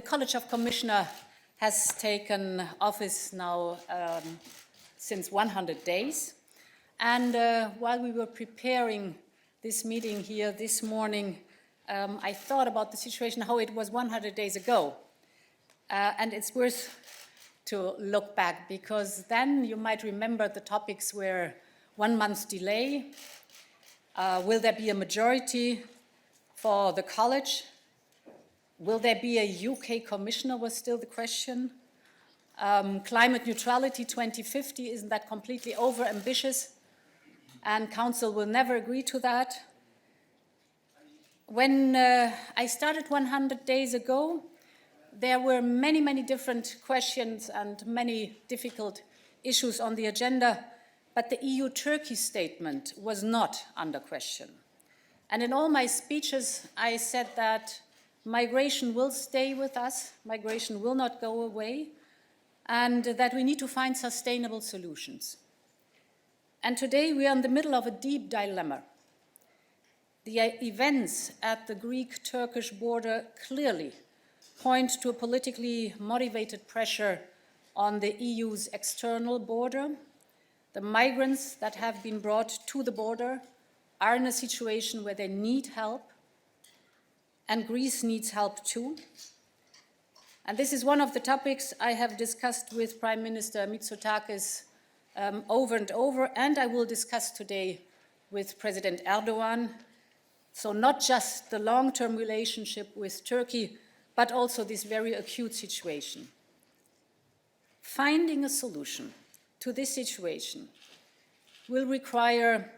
The College of Commissioners has taken office now since 100 days. And while we were preparing this meeting here this morning, I thought about the situation, how it was 100 days ago. And it's worth to look back, because then you might remember the topics were 1 month's delay, will there be a majority for the college? Will there be a UK commissioner was still the question. Climate neutrality 2050, isn't that completely over-ambitious? And Council will never agree to that. When I started 100 days ago, there were many, many different questions and many difficult issues on the agenda, but the EU-Turkey statement was not under question. And in all my speeches, I said that migration will stay with us, migration will not go away, and that we need to find sustainable solutions. And today we are in the middle of a deep dilemma. The events at the Greek-Turkish border clearly point to a politically motivated pressure on the EU's external border. The migrants that have been brought to the border are in a situation where they need help, and Greece needs help too. And this is one of the topics I have discussed with Prime Minister Mitsotakis over and over, and I will discuss today with President Erdoğan. So not just the long-term relationship with Turkey, but also this very acute situation. Finding a solution to this situation will require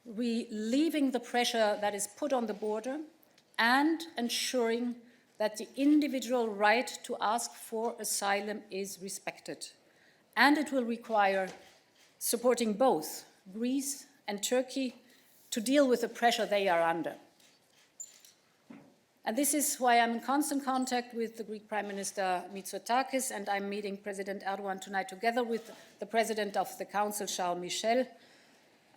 relieving the pressure that is put on the border and ensuring that the individual right to ask for asylum is respected. And it will require supporting both Greece and Turkey to deal with the pressure they are under. And this is why I'm in constant contact with the Greek Prime Minister Mitsotakis, and I'm meeting President Erdoğan tonight together with the President of the Council, Charles Michel,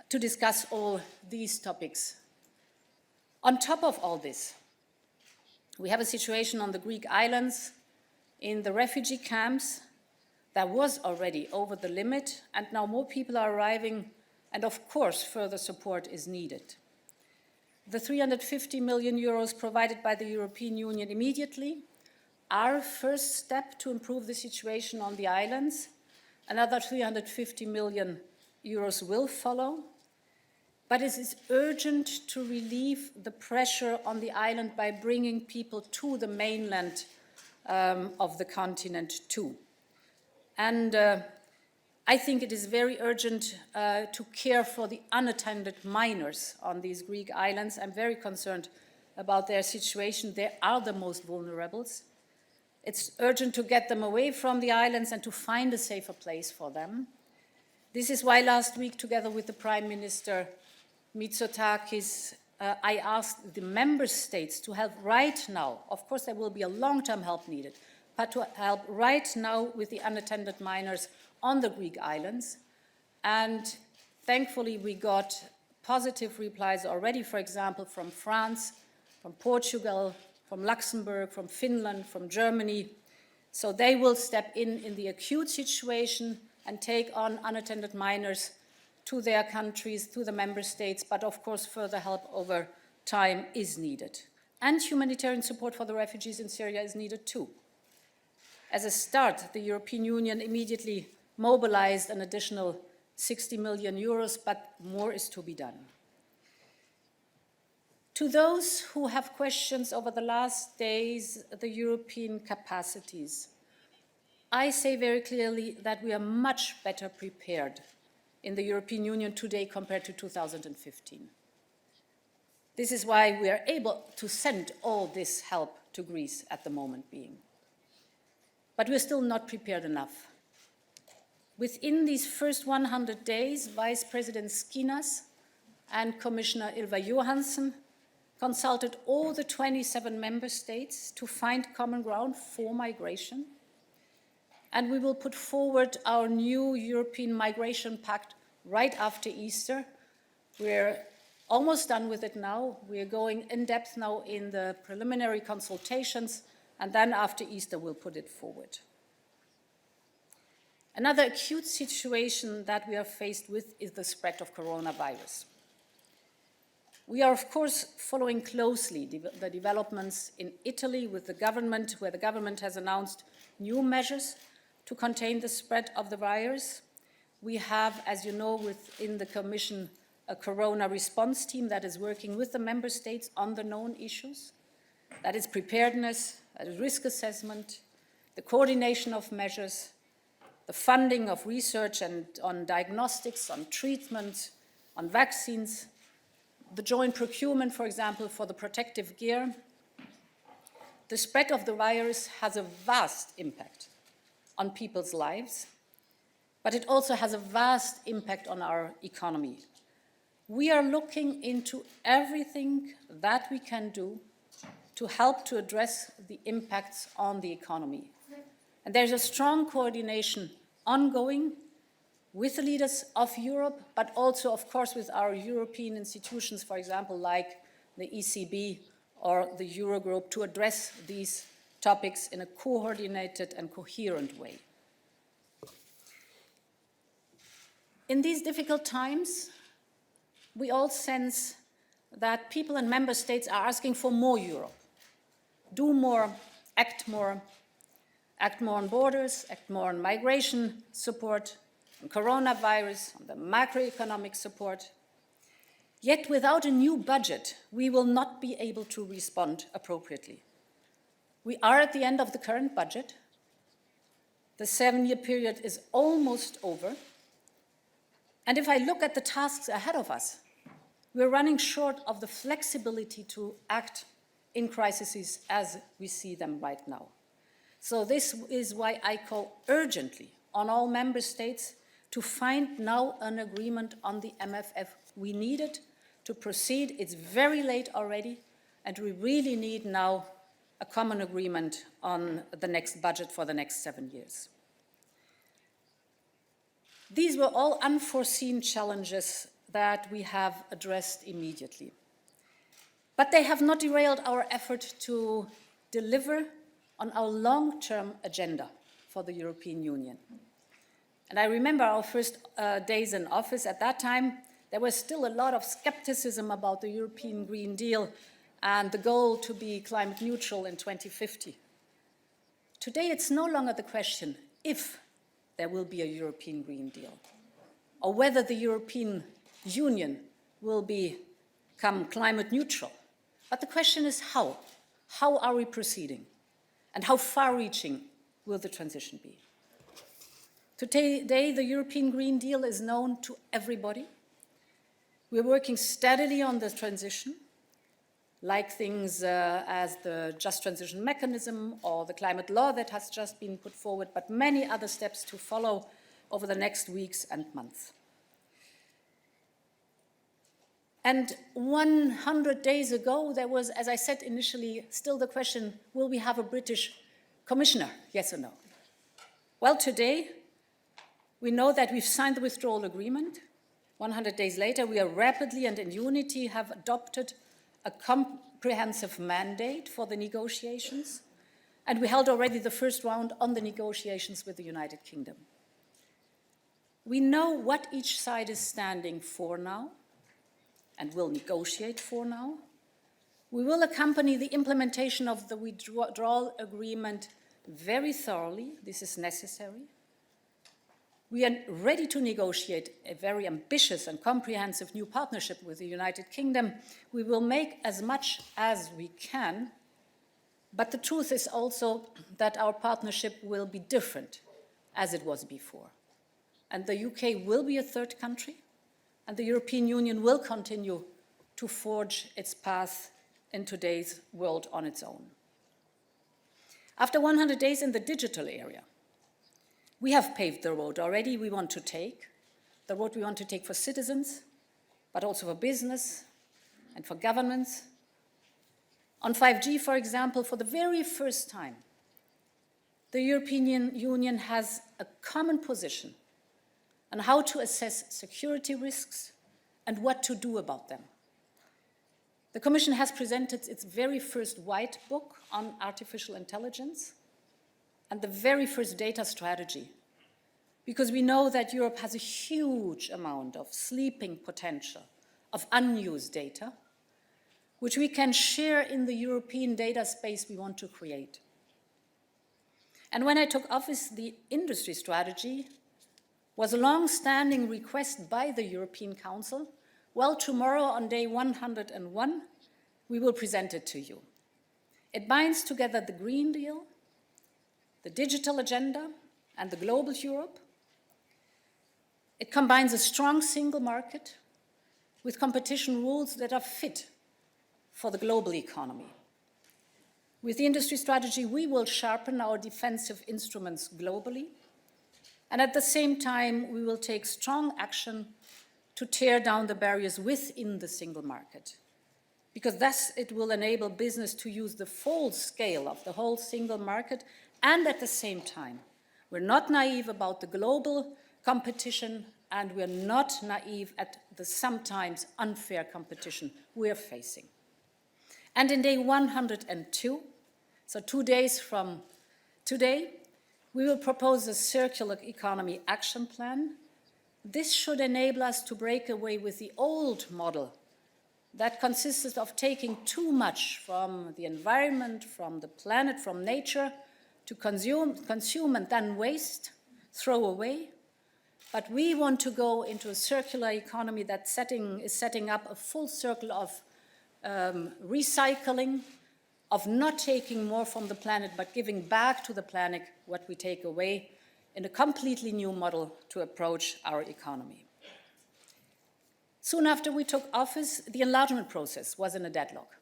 to discuss all these topics. On top of all this, we have a situation on the Greek islands, in the refugee camps, that was already over the limit, and now more people are arriving, and of course further support is needed. The 350 million euros provided by the European Union immediately are a first step to improve the situation on the islands. Another 350 million euros will follow. But it is urgent to relieve the pressure on the island by bringing people to the mainland of the continent too. And I think it is very urgent to care for the unattended minors on these Greek islands. I'm very concerned about their situation. They are the most vulnerable. It's urgent to get them away from the islands and to find a safer place for them. This is why last week, together with the Prime Minister Mitsotakis, I asked the member states to help right now. Of course, there will be a long-term help needed, but to help right now with the unattended minors on the Greek islands. And thankfully, we got positive replies already, for example, from France, from Portugal, from Luxembourg, from Finland, from Germany. So they will step in the acute situation and take on unattended minors to their countries, to the member states, but of course further help over time is needed. And humanitarian support for the refugees in Syria is needed too. As a start, the European Union immediately mobilized an additional 60 million euros, but more is to be done. To those who have questions over the last days, the European capacities, I say very clearly that we are much better prepared in the European Union today compared to 2015. This is why we are able to send all this help to Greece at the moment being. But we're still not prepared enough. Within these first 100 days, Vice President Skinas and Commissioner Ylva Johansson consulted all the 27 member states to find common ground for migration. And we will put forward our new European Migration Pact right after Easter. We're almost done with it now. We're going in depth now in the preliminary consultations, and then after Easter we'll put it forward. Another acute situation that we are faced with is the spread of coronavirus. We are, of course, following closely the developments in Italy with the government, where the government has announced new measures to contain the spread of the virus. We have, as you know, within the Commission, a corona response team that is working with the member states on the known issues. That is preparedness, that is risk assessment, the coordination of measures, the funding of research and on diagnostics, on treatment, on vaccines, the joint procurement, for example, for the protective gear. The spread of the virus has a vast impact on people's lives, but it also has a vast impact on our economy. We are looking into everything that we can do to help to address the impacts on the economy. And there's a strong coordination ongoing with the leaders of Europe, but also, of course, with our European institutions, for example, like the ECB or the Eurogroup, to address these topics in a coordinated and coherent way. In these difficult times, we all sense that people and member states are asking for more Europe. Do more, act more on borders, act more on migration support, on coronavirus, on the macroeconomic support. Yet without a new budget, we will not be able to respond appropriately. We are at the end of the current budget. The 7-year period is almost over. And if I look at the tasks ahead of us, we're running short of the flexibility to act in crises as we see them right now. So this is why I call urgently on all member states to find now an agreement on the MFF. We need it to proceed. It's very late already, and we really need now a common agreement on the next budget for the next 7 years. These were all unforeseen challenges that we have addressed immediately. But they have not derailed our effort to deliver on our long-term agenda for the European Union. And I remember our first days in office. At that time, there was still a lot of skepticism about the European Green Deal and the goal to be climate neutral in 2050. Today, it's no longer the question if there will be a European Green Deal, or whether the European Union will become climate neutral. But the question is how. How are we proceeding? And how far-reaching will the transition be? Today, the European Green Deal is known to everybody. We're working steadily on the transition, like things as the Just Transition Mechanism or the climate law that has just been put forward, but many other steps to follow over the next weeks and months. And 100 days ago, there was, as I said initially, still the question, will we have a British commissioner, yes or no? Well, today, we know that we've signed the withdrawal agreement. 100 days later, we are rapidly and in unity have adopted a comprehensive mandate for the negotiations, and we held already the first round on the negotiations with the United Kingdom. We know what each side is standing for now, and will negotiate for now. We will accompany the implementation of the withdrawal agreement very thoroughly. This is necessary. We are ready to negotiate a very ambitious and comprehensive new partnership with the United Kingdom. We will make as much as we can, but the truth is also that our partnership will be different as it was before. And the UK will be a third country, and the European Union will continue to forge its path in today's world on its own. After 100 days in the digital area, we have paved the road already we want to take, the road we want to take for citizens, but also for business and for governments. On 5G, for example, for the very first time, the European Union has a common position on how to assess security risks and what to do about them. The Commission has presented its very first white book on artificial intelligence and the very first data strategy, because we know that Europe has a huge amount of sleeping potential, of unused data, which we can share in the European data space we want to create. And when I took office, the industry strategy was a long-standing request by the European Council. Well, tomorrow on day 101, we will present it to you. It binds together the Green Deal, the digital agenda, and the global Europe. It combines a strong single market with competition rules that are fit for the global economy. With the industry strategy, we will sharpen our defensive instruments globally, and at the same time, we will take strong action to tear down the barriers within the single market, because thus it will enable business to use the full scale of the whole single market, and at the same time, we're not naive about the global competition, and we're not naive at the sometimes unfair competition we're facing. And in day 102, so 2 days from today, we will propose a circular economy action plan. This should enable us to break away with the old model that consisted of taking too much from the environment, from the planet, from nature, to consume and then waste, throw away. But we want to go into a circular economy that is setting up a full circle of recycling, of not taking more from the planet, but giving back to the planet what we take away, in a completely new model to approach our economy. Soon after we took office, the enlargement process was in a deadlock.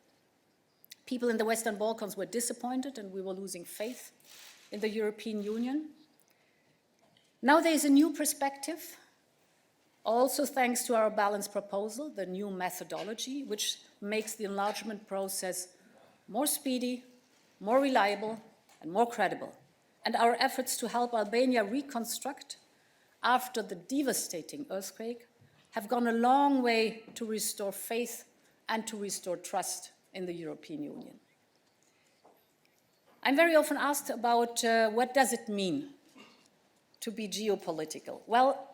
People in the Western Balkans were disappointed and we were losing faith in the European Union. Now there is a new perspective, also thanks to our balanced proposal, the new methodology, which makes the enlargement process more speedy, more reliable, and more credible. And our efforts to help Albania reconstruct after the devastating earthquake have gone a long way to restore faith and to restore trust in the European Union. I'm very often asked about what does it mean to be geopolitical? Well,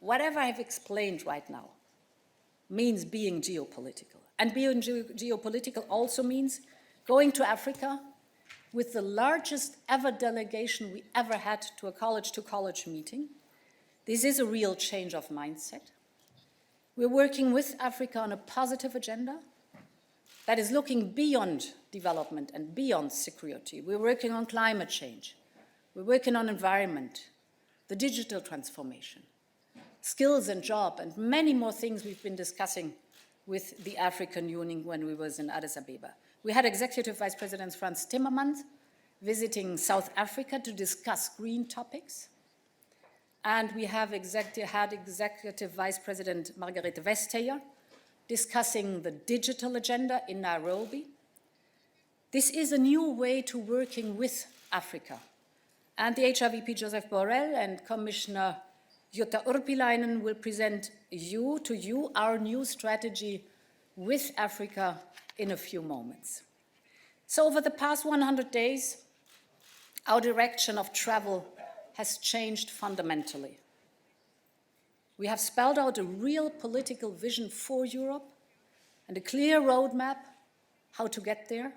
whatever I've explained right now means being geopolitical. And being geopolitical also means going to Africa with the largest ever delegation we ever had to a college-to-college meeting. This is a real change of mindset. We're working with Africa on a positive agenda that is looking beyond development and beyond security. We're working on climate change. We're working on environment, the digital transformation, skills and job, and many more things we've been discussing with the African Union when we was in Addis Ababa. We had Executive Vice President Frans Timmermans visiting South Africa to discuss green topics. And we have had Executive Vice President Margrethe Vestager discussing the digital agenda in Nairobi. This is a new way to working with Africa. And the HRVP Joseph Borrell and Commissioner Jutta Urpilainen will present to you our new strategy with Africa in a few moments. So over the past 100 days, our direction of travel has changed fundamentally. We have spelled out a real political vision for Europe and a clear roadmap how to get there.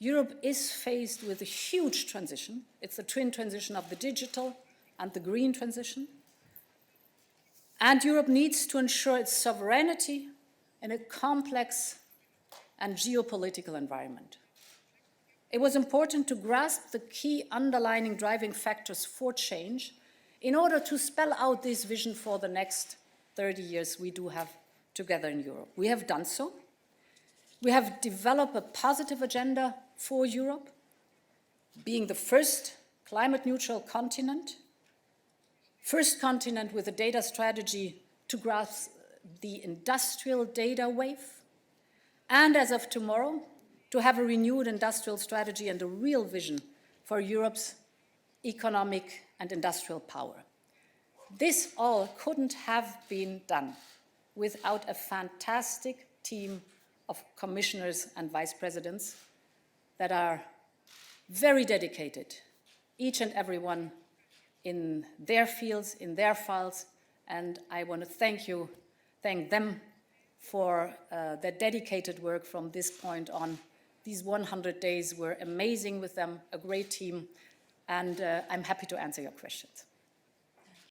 Europe is faced with a huge transition. It's the twin transition of the digital and the green transition. And Europe needs to ensure its sovereignty in a complex and geopolitical environment. It was important to grasp the key underlying driving factors for change in order to spell out this vision for the next 30 years we do have together in Europe. We have done so. We have developed a positive agenda for Europe, being the first climate-neutral continent, first continent with a data strategy to grasp the industrial data wave, and as of tomorrow, to have a renewed industrial strategy and a real vision for Europe's economic and industrial power. This all couldn't have been done without a fantastic team of commissioners and vice presidents that are very dedicated, each and every one in their fields, in their files, and I want to thank them for their dedicated work from this point on. These 100 days were amazing with them, a great team, and I'm happy to answer your questions.